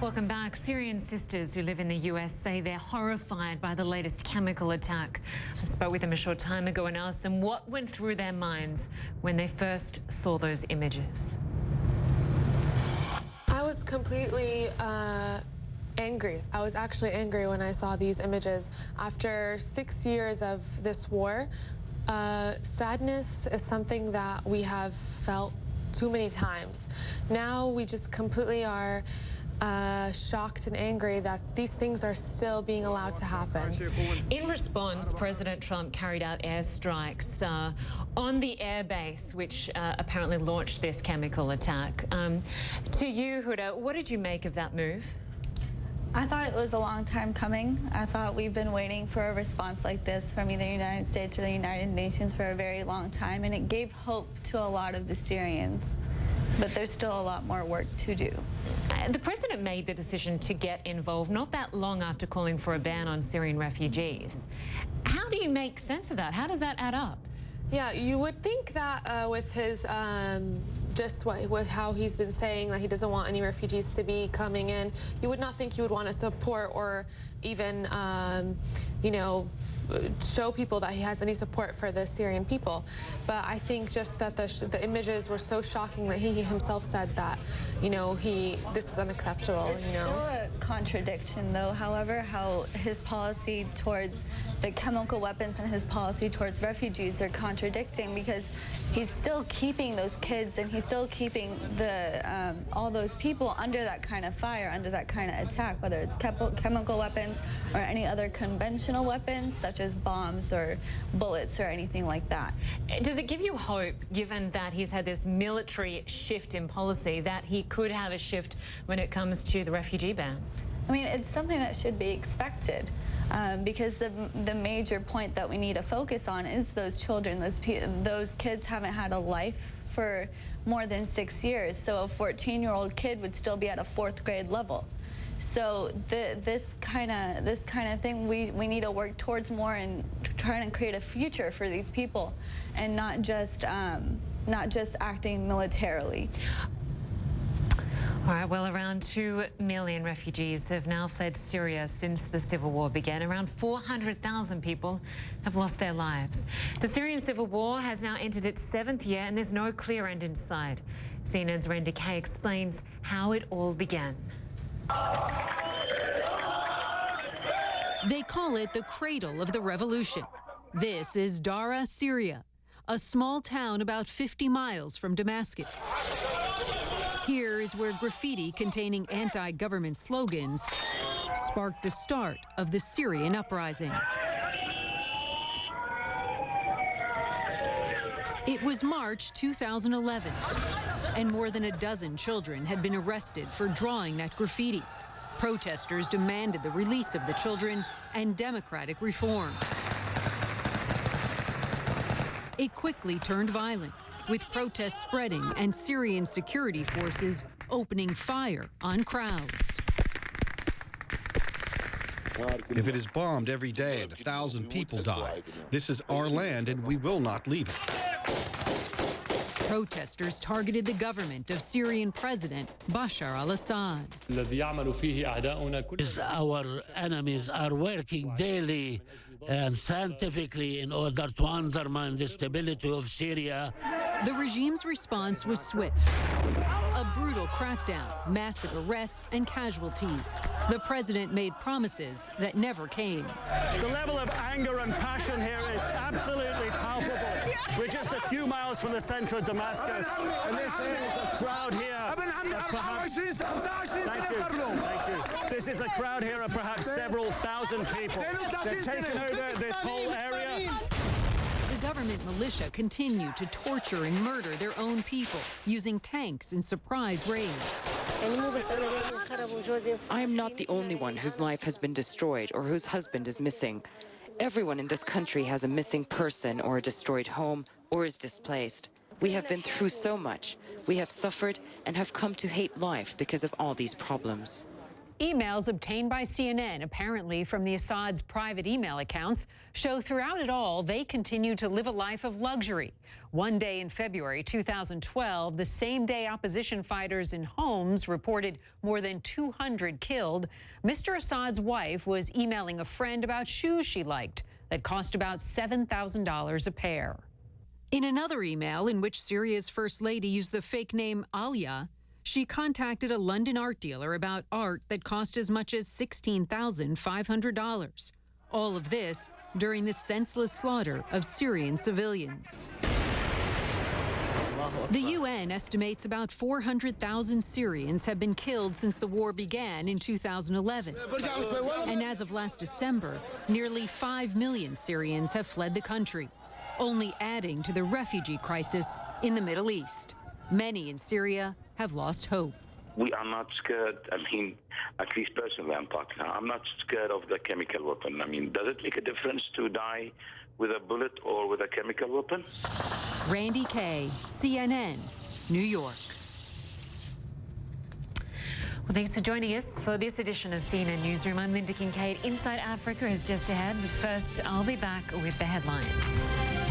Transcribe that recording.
Welcome back. Syrian sisters who live in the US say they're horrified by the latest chemical attack. I spoke with them a short time ago and asked them what went through their minds when they first saw those images. I was completely angry. I was actually angry when I saw these images. After 6 years of this war, sadness is something that we have felt too many times. Now we just completely are shocked and angry that these things are still being allowed to happen. In response, President Trump carried out airstrikes on the airbase, which apparently launched this chemical attack. To you, Huda, what did you make of that move? I thought it was a long time coming. I thought we've been waiting for a response like this from either the United States or the United Nations for a very long time, and it gave hope to a lot of the Syrians. But there's still a lot more work to do. The president made the decision to get involved not that long after calling for a ban on Syrian refugees. How do you make sense of that? How does that add up? Yeah, you would think that with his with how he's been saying that he doesn't want any refugees to be coming in, you would not think he would want to support or even, you know, show people that he has any support for the Syrian people. But I think just that the images were so shocking that he himself said that, you know, this is unacceptable. It's you know, still a contradiction, though. However, how his policy towards the chemical weapons and his policy towards refugees are contradicting, because he's still keeping those kids and he's still keeping the all those people under that kind of fire, under that kind of attack, whether it's chemical weapons or any other conventional weapons such as bombs or bullets or anything like that. Does it give you hope, given that he's had this military shift in policy, that he could have a shift when it comes to the refugee ban? I mean, it's something that should be expected, because the major point that we need to focus on is those children. Those kids haven't had a life for more than 6 years, so a 14-year-old kid would still be at a 4th grade level. So this kind of thing we need to work towards more and trying to create a future for these people, and not just acting militarily. All right, well, around 2 million refugees have now fled Syria since the civil war began. Around 400,000 people have lost their lives. The Syrian civil war has now entered its 7th year, and there's no clear end in sight. CNN's Randi Kaye explains how it all began. They call it the cradle of the revolution. This is Dara, Syria, a small town about 50 miles from Damascus. Here is where graffiti containing anti-government slogans sparked the start of the Syrian uprising. It was March 2011, and more than a dozen children had been arrested for drawing that graffiti. Protesters demanded the release of the children and democratic reforms. It quickly turned violent, with protests spreading and Syrian security forces opening fire on crowds. If it is bombed every day and 1,000 people die, this is our land and we will not leave it. Protesters targeted the government of Syrian President Bashar al-Assad. Our enemies are working daily and scientifically in order to undermine the stability of Syria. The regime's response was swift. A brutal crackdown, massive arrests and casualties. The president made promises that never came. The level of anger and passion here is absolutely palpable. We're just a few miles from the center of Damascus, and this is a crowd here. Thank you. This is a crowd here of perhaps several thousand people. They're taking over this whole area. The government militia continue to torture and murder their own people using tanks in surprise raids. I am not the only one whose life has been destroyed or whose husband is missing. Everyone in this country has a missing person or a destroyed home or is displaced. We have been through so much. We have suffered and have come to hate life because of all these problems. Emails obtained by CNN, apparently from the Assad's private email accounts, show throughout it all they continue to live a life of luxury. One day in February 2012, the same day opposition fighters in Homs reported more than 200 killed, Mr. Assad's wife was emailing a friend about shoes she liked that cost about $7,000 a pair. In another email in which Syria's First Lady used the fake name Alia, she contacted a London art dealer about art that cost as much as $16,500. All of this during the senseless slaughter of Syrian civilians. The UN estimates about 400,000 Syrians have been killed since the war began in 2011. And as of last December, nearly 5 million Syrians have fled the country, only adding to the refugee crisis in the Middle East. Many in Syria have lost hope. We are not scared. I mean, at least personally, I'm talking now. I'm not scared of the chemical weapon. I mean, does it make a difference to die with a bullet or with a chemical weapon? Randi Kaye, CNN, New York. Well, thanks for joining us for this edition of CNN Newsroom. I'm Lynda Kinkade. Inside Africa is just ahead, but first, I'll be back with the headlines.